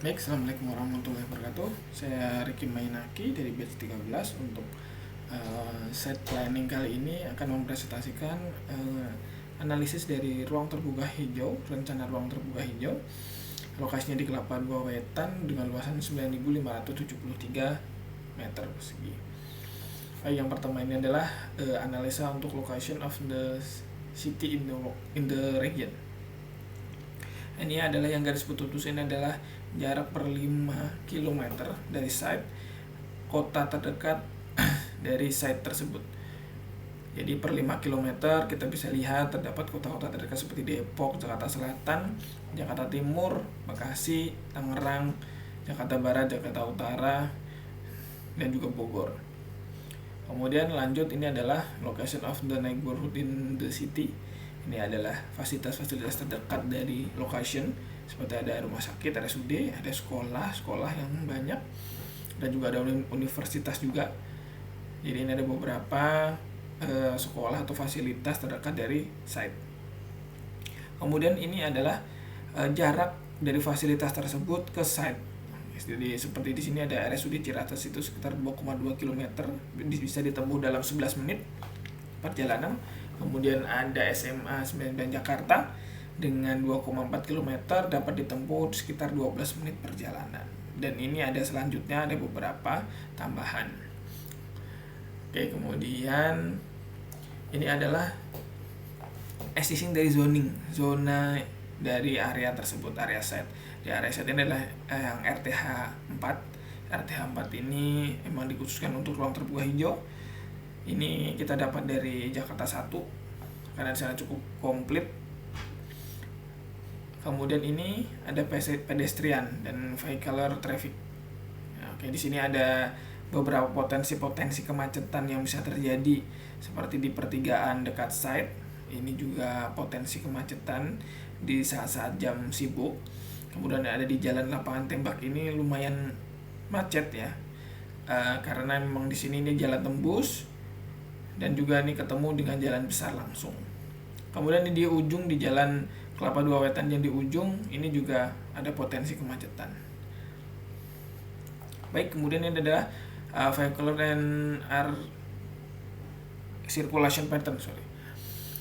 Baik, Assalamualaikum warahmatullahi wabarakatuh. Saya Ricky Mainaki dari batch 13 untuk site planning kali ini akan mempresentasikan analisis dari ruang terbuka hijau, rencana ruang terbuka hijau. Lokasinya di Kelapa Dua Wetan dengan luasan 9.573 meter persegi. Baik, yang pertama ini adalah analisa untuk location of the city in the region. Ini adalah yang garis putus ini adalah jarak per 5 km dari site kota terdekat dari site tersebut. Jadi per 5 km kita bisa lihat terdapat kota-kota terdekat seperti Depok, Jakarta Selatan, Jakarta Timur, Bekasi, Tangerang, Jakarta Barat, Jakarta Utara, dan juga Bogor. Kemudian lanjut, ini adalah location of the neighborhood in the city. Ini adalah fasilitas-fasilitas terdekat dari location, seperti ada rumah sakit, RSUD, ada sekolah yang banyak, dan juga ada universitas juga. Jadi ini ada beberapa sekolah atau fasilitas terdekat dari site. Kemudian ini adalah jarak dari fasilitas tersebut ke site. Jadi seperti di sini ada RSUD Ciracas, itu sekitar 2,2 km, bisa ditempuh dalam 11 menit perjalanan. Kemudian ada SMA 99 Jakarta dengan 2,4 km, dapat ditempuh sekitar 12 menit perjalanan. Dan ini ada selanjutnya, ada beberapa tambahan. Oke, kemudian ini adalah existing dari zona dari area tersebut, area set. Di area set ini adalah yang RTH 4. RTH 4 ini memang dikhususkan untuk ruang terbuka hijau. Ini kita dapat dari Jakarta 1 karena di sana cukup komplit. Kemudian ini ada pedestrian dan vehicular traffic. Oke, di sini ada beberapa potensi kemacetan yang bisa terjadi, seperti di pertigaan dekat site. Ini juga potensi kemacetan di saat-saat jam sibuk. Kemudian ada di jalan lapangan tembak, ini lumayan macet ya, karena memang di sini ini jalan tembus dan juga ini ketemu dengan jalan besar langsung. Kemudian di ujung, di jalan Kelapa Dua Wetan yang di ujung, ini juga ada potensi kemacetan. Baik, kemudian ini adalah vehicular and air circulation pattern.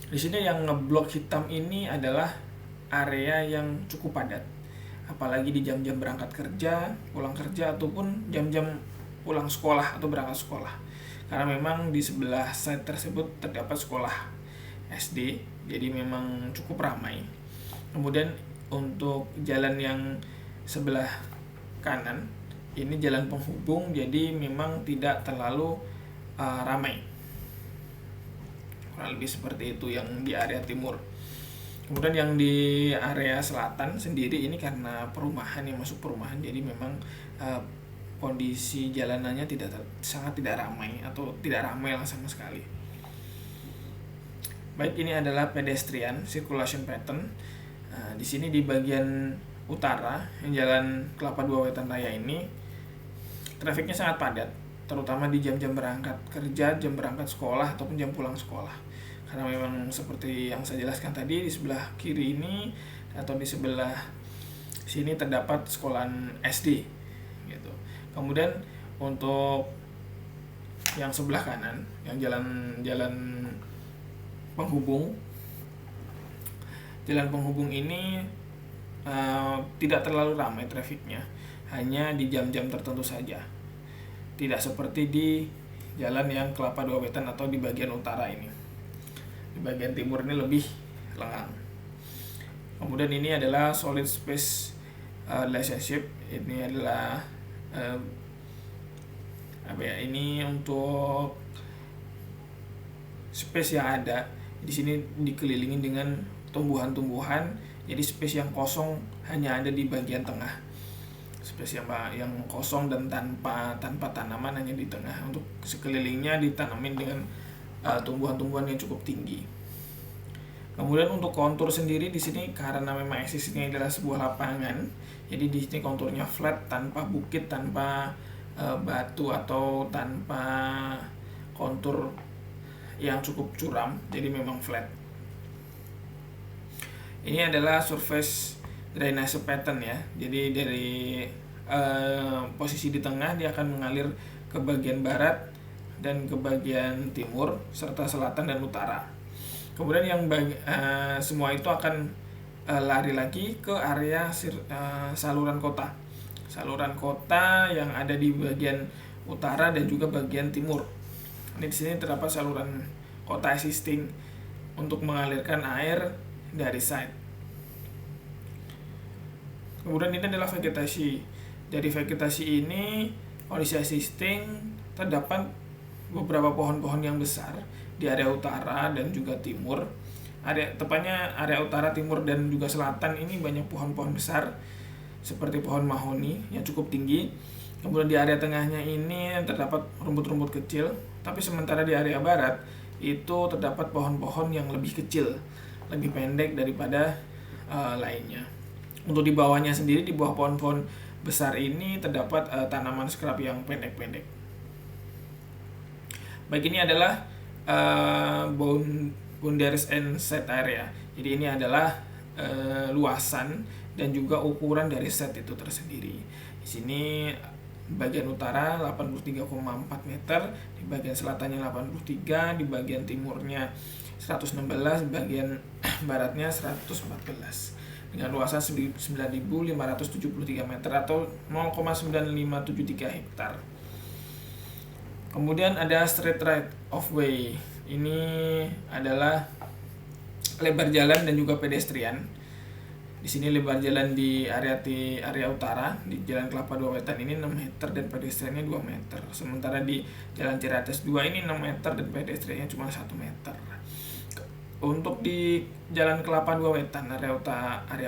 Di sini yang ngeblok hitam ini adalah area yang cukup padat, apalagi di jam-jam berangkat kerja, pulang kerja, ataupun jam-jam pulang sekolah atau berangkat sekolah. Karena memang di sebelah site tersebut terdapat sekolah SD, jadi memang cukup ramai. Kemudian untuk jalan yang sebelah kanan, ini jalan penghubung, jadi memang tidak terlalu ramai. Kurang lebih seperti itu yang di area timur. Kemudian yang di area selatan sendiri ini karena perumahan, yang masuk perumahan, jadi memang kondisi jalanannya sangat tidak ramai atau tidak ramai lah sama sekali. Baik, ini adalah pedestrian circulation pattern. Di sini di bagian utara yang jalan Kelapa Dua Wetan Raya ini trafiknya sangat padat, terutama di jam-jam berangkat kerja, jam berangkat sekolah, ataupun jam pulang sekolah. Karena memang seperti yang saya jelaskan tadi, di sebelah kiri ini atau di sebelah sini terdapat sekolahan SD gitu. Kemudian untuk yang sebelah kanan, yang jalan penghubung, jalan penghubung ini tidak terlalu ramai trafiknya, hanya di jam-jam tertentu saja. Tidak seperti di jalan yang Kelapa Dua Wetan atau di bagian utara ini. Di bagian timur ini lebih lengang. Kemudian ini adalah solid space relationship. Ini adalah ini untuk space yang ada di sini dikelilingi dengan tumbuhan-tumbuhan. Jadi space yang kosong hanya ada di bagian tengah. Space yang kosong dan tanpa tanaman hanya di tengah. Untuk sekelilingnya ditanamin dengan tumbuhan-tumbuhan yang cukup tinggi. Kemudian untuk kontur sendiri di sini karena memang eksisnya adalah sebuah lapangan, jadi di sini konturnya flat, tanpa bukit, tanpa batu atau tanpa kontur yang cukup curam, jadi memang flat. Ini adalah surface drainase pattern ya. Jadi dari posisi di tengah dia akan mengalir ke bagian barat dan ke bagian timur serta selatan dan utara. Kemudian yang semua itu akan lari lagi ke area saluran kota. Saluran kota yang ada di bagian utara dan juga bagian timur. Ini di sini terdapat saluran kota existing untuk mengalirkan air dari site. Kemudian ini adalah vegetasi. Dari vegetasi ini, kondisi existing terdapat beberapa pohon-pohon yang besar di area utara dan juga timur. Tepatnya area utara, timur, dan juga selatan ini banyak pohon-pohon besar seperti pohon mahoni yang cukup tinggi. Kemudian di area tengahnya ini terdapat rumput-rumput kecil, tapi sementara di area barat itu terdapat pohon-pohon yang lebih kecil, lebih pendek daripada lainnya. Untuk di bawahnya sendiri, di bawah pohon-pohon besar ini terdapat tanaman scrub yang pendek-pendek. Baik, ini adalah boundaries and set area. Jadi ini adalah luasan dan juga ukuran dari set itu tersendiri. Di sini bagian utara 83,4 meter, di bagian selatannya 83, di bagian timurnya 116, bagian baratnya 114. Dengan luasan 9.573 meter atau 0,9573 hektar. Kemudian ada street right of way. Ini adalah lebar jalan dan juga pedestrian. Di sini lebar jalan di area utara di Jalan Kelapa 2 Wetan ini 6 meter dan pedestriannya 2 meter. Sementara di Jalan Ciracas 2 ini 6 meter dan pedestriannya cuma 1 meter. Untuk di Jalan Kelapa 2 Wetan area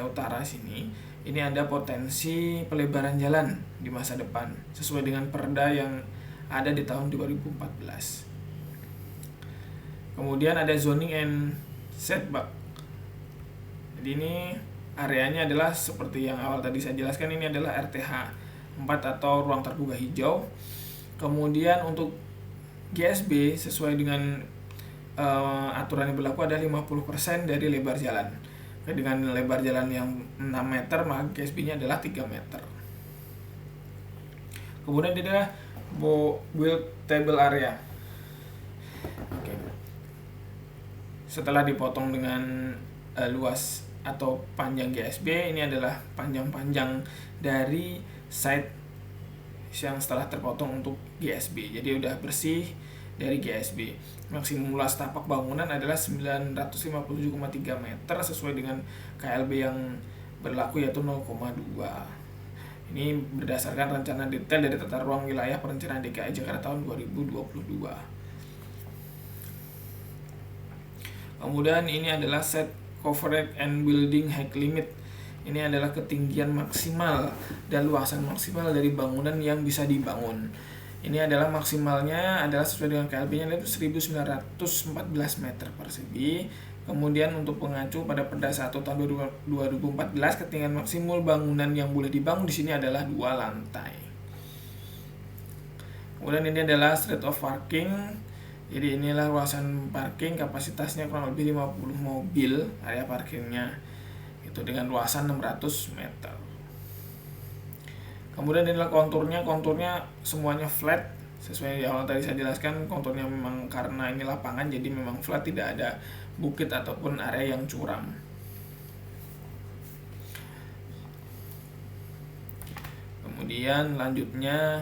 utara sini, ini ada potensi pelebaran jalan di masa depan sesuai dengan perda yang ada di tahun 2014. Kemudian ada zoning and setback. Jadi ini areanya adalah seperti yang awal tadi saya jelaskan, ini adalah RTH 4 atau ruang terbuka hijau. Kemudian untuk GSB sesuai dengan aturan yang berlaku ada 50% dari lebar jalan. Dengan lebar jalan yang 6 meter, maka GSB-nya adalah 3 meter. Kemudian ini adalah buildable area. Oke. Setelah dipotong dengan luas atau panjang GSB, ini adalah panjang-panjang dari site yang setelah terpotong untuk GSB. Jadi udah bersih dari GSB. Maksimum luas tapak bangunan adalah 957,3 meter sesuai dengan KLB yang berlaku yaitu 0,2. Ini berdasarkan rencana detail dari Tata Ruang Wilayah Perencanaan DKI Jakarta tahun 2022. Kemudian ini adalah set coverage and building height limit. Ini adalah ketinggian maksimal dan luasan maksimal dari bangunan yang bisa dibangun. Ini adalah maksimalnya adalah sesuai dengan KLB-nya yaitu 1914 meter persegi. Kemudian untuk pengacu pada Perda 1 tahun 2014, ketinggian maksimal bangunan yang boleh dibangun di sini adalah 2 lantai. Kemudian ini adalah street of parking. Jadi inilah luasan parking, kapasitasnya kurang lebih 50 mobil area parkirnya. Itu dengan luasan 600 meter. Kemudian inilah konturnya semuanya flat. Sesuai yang awal tadi saya jelaskan, konturnya memang karena ini lapangan jadi memang flat, tidak ada bukit ataupun area yang curam. Kemudian lanjutnya,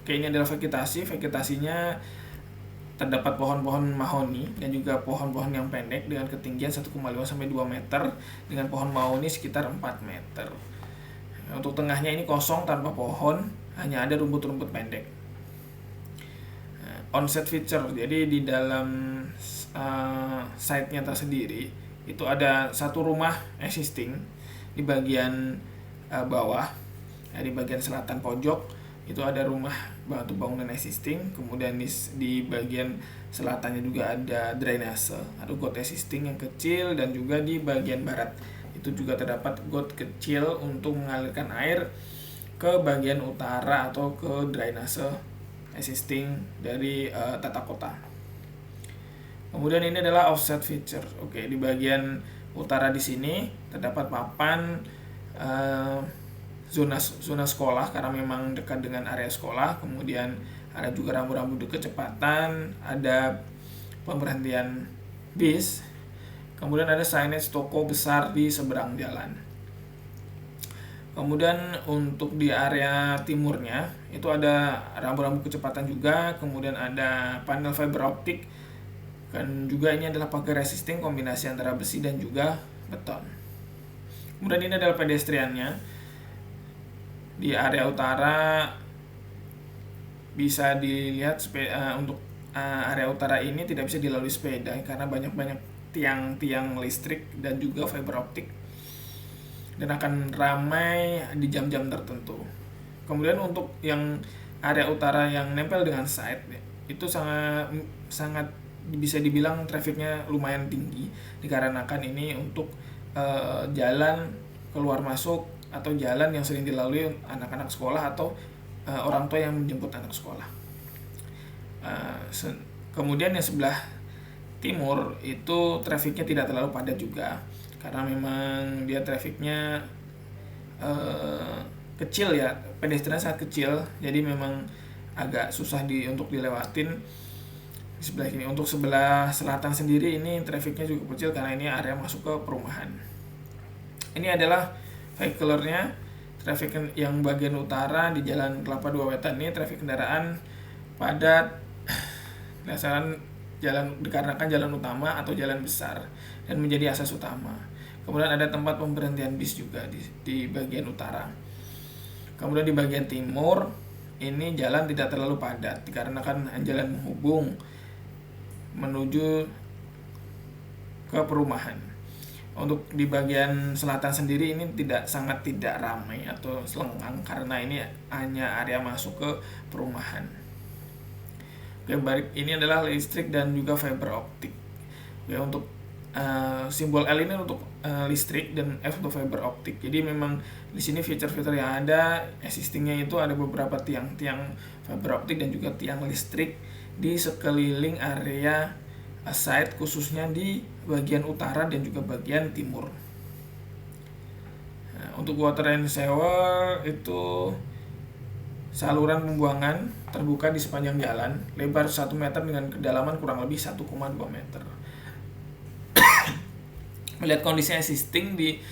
ini adalah vegetasinya terdapat pohon-pohon mahoni dan juga pohon-pohon yang pendek dengan ketinggian 1,5 sampai 2 meter, dengan pohon mahoni sekitar 4 meter. Untuk tengahnya ini kosong tanpa pohon, hanya ada rumput-rumput pendek. Onset feature, jadi di dalam site-nya tersendiri itu ada satu rumah existing di bagian bawah, di bagian selatan pojok itu ada rumah batu bangunan existing. Kemudian di bagian selatannya juga ada drainase, ada got existing yang kecil, dan juga di bagian barat itu juga terdapat got kecil untuk mengalirkan air ke bagian utara atau ke drainase existing dari tata kota. Kemudian ini adalah offset feature. Oke, di bagian utara di sini terdapat papan zona sekolah karena memang dekat dengan area sekolah. Kemudian ada juga rambu-rambu kecepatan, ada pemberhentian bis. Kemudian ada signage toko besar di seberang jalan. Kemudian untuk di area timurnya itu ada rambu-rambu kecepatan juga, kemudian ada panel fiber optik, dan juga ini adalah pagar resisting kombinasi antara besi dan juga beton. Kemudian ini adalah pedestriannya. Di area utara bisa dilihat untuk area utara ini tidak bisa dilalui sepeda karena banyak tiang-tiang listrik dan juga fiber optik, dan akan ramai di jam-jam tertentu. Kemudian untuk yang area utara yang nempel dengan site itu sangat bisa dibilang trafiknya lumayan tinggi dikarenakan ini untuk jalan keluar masuk atau jalan yang sering dilalui anak-anak sekolah atau orang tua yang menjemput anak sekolah. Kemudian yang sebelah timur itu trafiknya tidak terlalu padat juga karena memang dia trafiknya kecil ya, pedestrian sangat kecil, jadi memang agak susah untuk dilewatin di sebelah ini. Untuk sebelah selatan sendiri ini trafiknya juga kecil karena ini area masuk ke perumahan. Ini adalah vehicularnya, trafik yang bagian utara di Jalan Kelapa II Wetan ini trafik kendaraan padat dikarenakan jalan utama atau jalan besar dan menjadi akses utama. Kemudian ada tempat pemberhentian bis juga di bagian utara. Kemudian di bagian timur ini jalan tidak terlalu padat dikarenakan jalan menghubung menuju ke perumahan. Untuk di bagian selatan sendiri ini sangat tidak ramai atau selenggang karena ini hanya area masuk ke perumahan. Ini adalah listrik dan juga fiber optik. Ya, untuk simbol L ini untuk listrik dan F untuk fiber optik. Jadi memang di sini fitur-fitur yang ada existingnya itu ada beberapa tiang-tiang fiber optik dan juga tiang listrik di sekeliling area site, khususnya di bagian utara dan juga bagian timur. Nah, untuk water and shower itu saluran pembuangan terbuka di sepanjang jalan, lebar 1 meter dengan kedalaman kurang lebih 1,2 meter. Melihat kondisi existing di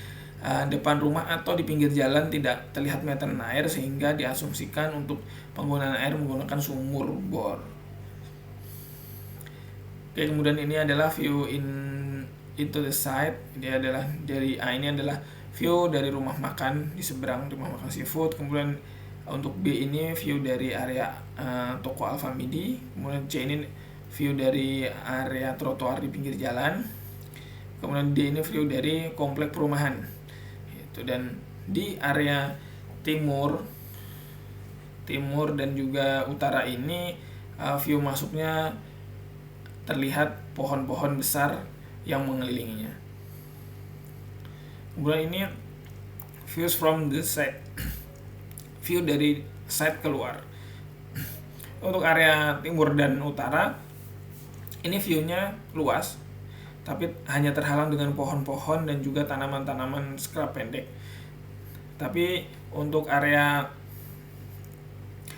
depan rumah atau di pinggir jalan tidak terlihat meteran air sehingga diasumsikan untuk penggunaan air menggunakan sumur bor. Oke, kemudian ini adalah view into the site. Ini adalah view dari rumah makan di seberang rumah makan seafood. Kemudian untuk B ini view dari area toko Alfamidi. Kemudian C ini view dari area trotoar di pinggir jalan. Kemudian D ini view dari komplek perumahan. Dan di area timur dan juga utara ini view masuknya terlihat pohon-pohon besar yang mengelilinginya. Kemudian ini views from the side, view dari side keluar. Untuk area timur dan utara ini viewnya luas, tapi hanya terhalang dengan pohon-pohon dan juga tanaman-tanaman scrub pendek. Tapi untuk area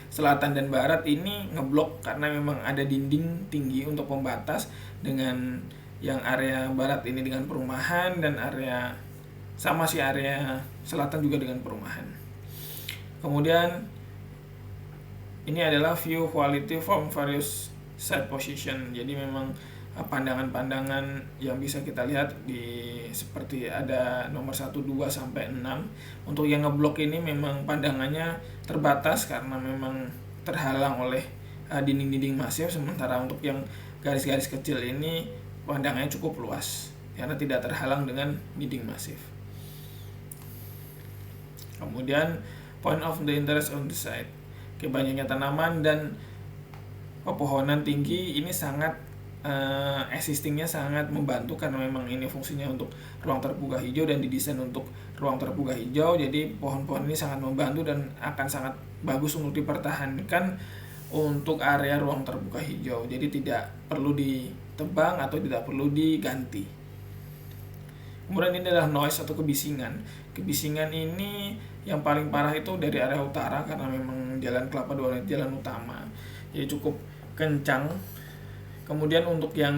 selatan dan barat ini ngeblok karena memang ada dinding tinggi untuk pembatas, dengan yang area barat ini dengan perumahan dan area selatan juga dengan perumahan. Kemudian ini adalah view quality from various side position. Jadi memang pandangan-pandangan yang bisa kita lihat seperti ada nomor 1, 2 sampai 6. Untuk yang ngeblok ini memang pandangannya terbatas karena memang terhalang oleh dinding-dinding masif, sementara untuk yang garis-garis kecil ini pandangannya cukup luas karena tidak terhalang dengan dinding masif. Kemudian point of the interest on the site. Banyaknya tanaman dan pepohonan tinggi ini sangat existingnya sangat membantu karena memang ini fungsinya untuk ruang terbuka hijau dan didesain untuk ruang terbuka hijau. Jadi pohon-pohon ini sangat membantu dan akan sangat bagus untuk dipertahankan untuk area ruang terbuka hijau. Jadi tidak perlu ditebang atau tidak perlu diganti. Kemudian ini adalah noise atau kebisingan. Kebisingan ini yang paling parah itu dari area utara karena memang Jalan Kelapa II jalan utama, jadi cukup kencang. Kemudian untuk yang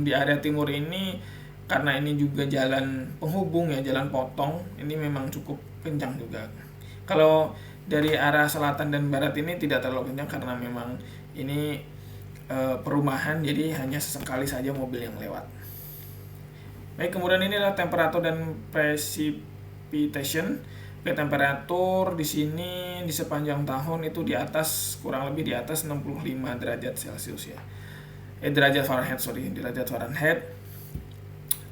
di area timur ini, karena ini juga jalan penghubung ya, jalan potong, ini memang cukup kencang juga. Kalau dari arah selatan dan barat ini tidak terlalu kencang karena memang ini perumahan, jadi hanya sesekali saja mobil yang lewat. Baik, kemudian ini adalah temperatur dan precipitation. Temperatur di sini di sepanjang tahun itu di atas, kurang lebih di atas 65 derajat Celcius ya. Derajat Fahrenheit.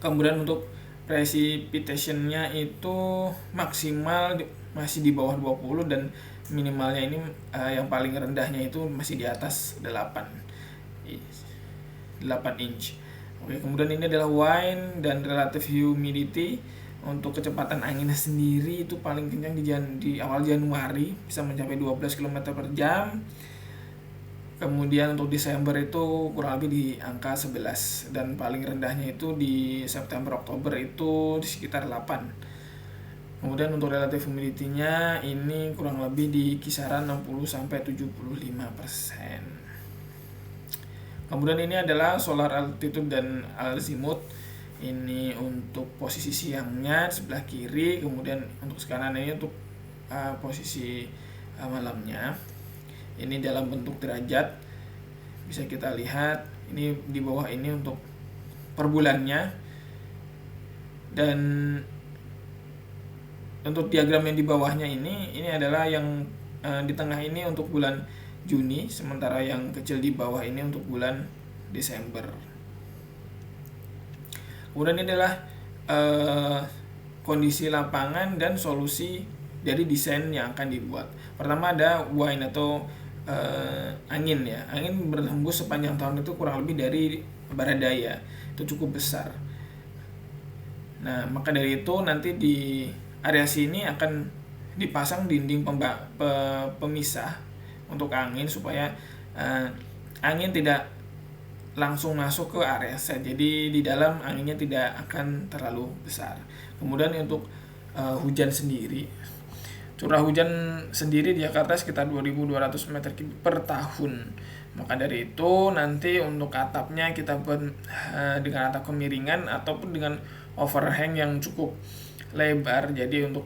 Kemudian untuk precipitation-nya itu maksimal masih di bawah 20 dan minimalnya ini yang paling rendahnya itu masih di atas 8 inch. Oke, kemudian ini adalah wind dan relative humidity. Untuk kecepatan anginnya sendiri itu paling kencang di awal Januari bisa mencapai 12 km per jam. Kemudian untuk Desember itu kurang lebih di angka 11 dan paling rendahnya itu di September Oktober itu di sekitar 8. Kemudian untuk relative humidity-nya ini kurang lebih di kisaran 60-75%. Kemudian ini adalah solar altitude dan azimuth. Ini untuk posisi siangnya sebelah kiri, kemudian untuk kanan ini untuk posisi malamnya. Ini dalam bentuk derajat, bisa kita lihat. Ini di bawah ini untuk per bulannya, dan untuk diagram yang di bawahnya ini adalah yang di tengah ini untuk bulan Juni, sementara yang kecil di bawah ini untuk bulan Desember. Kemudian ini adalah kondisi lapangan dan solusi dari desain yang akan dibuat. Pertama ada wind atau angin ya. Angin berhembus sepanjang tahun itu kurang lebih dari barat daya, itu cukup besar. Nah, maka dari itu nanti di area sini akan dipasang dinding pemisah untuk angin supaya angin tidak langsung masuk ke area set. Jadi di dalam anginnya tidak akan terlalu besar. Kemudian untuk hujan sendiri, curah hujan sendiri di Jakarta sekitar 2.200 meter kubik per tahun. Maka dari itu nanti untuk atapnya kita buat dengan atap kemiringan ataupun dengan overhang yang cukup lebar. Jadi untuk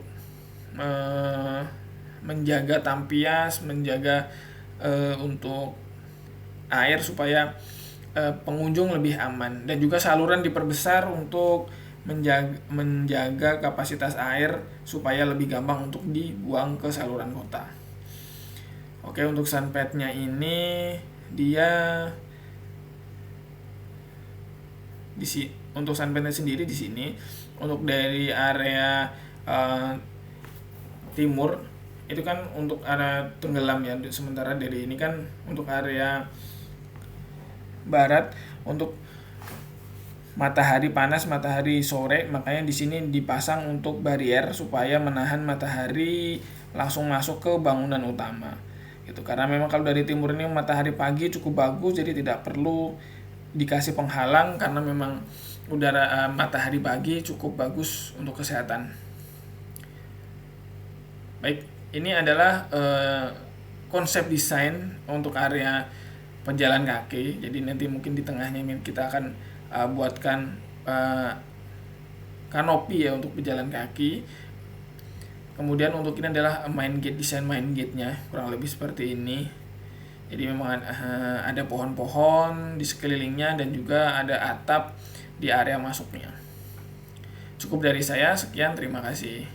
menjaga tampias, menjaga untuk air supaya pengunjung lebih aman, dan juga saluran diperbesar untuk menjaga kapasitas air supaya lebih gampang untuk dibuang ke saluran kota. Oke, untuk sunpadnya ini dia untuk sunpadnya sendiri di sini untuk dari area timur itu kan untuk area tenggelam ya, sementara dari ini kan untuk area barat untuk matahari panas, matahari sore, makanya di sini dipasang untuk barier supaya menahan matahari langsung masuk ke bangunan utama. Gitu. Karena memang kalau dari timur ini matahari pagi cukup bagus, jadi tidak perlu dikasih penghalang karena memang udara matahari pagi cukup bagus untuk kesehatan. Baik, ini adalah konsep desain untuk area pejalan kaki. Jadi nanti mungkin di tengahnya kita akan buatkan kanopi ya untuk pejalan kaki. Kemudian untuk ini adalah desain main gate-nya kurang lebih seperti ini. Jadi memang ada pohon-pohon di sekelilingnya dan juga ada atap di area masuknya. Cukup dari saya, sekian, terima kasih.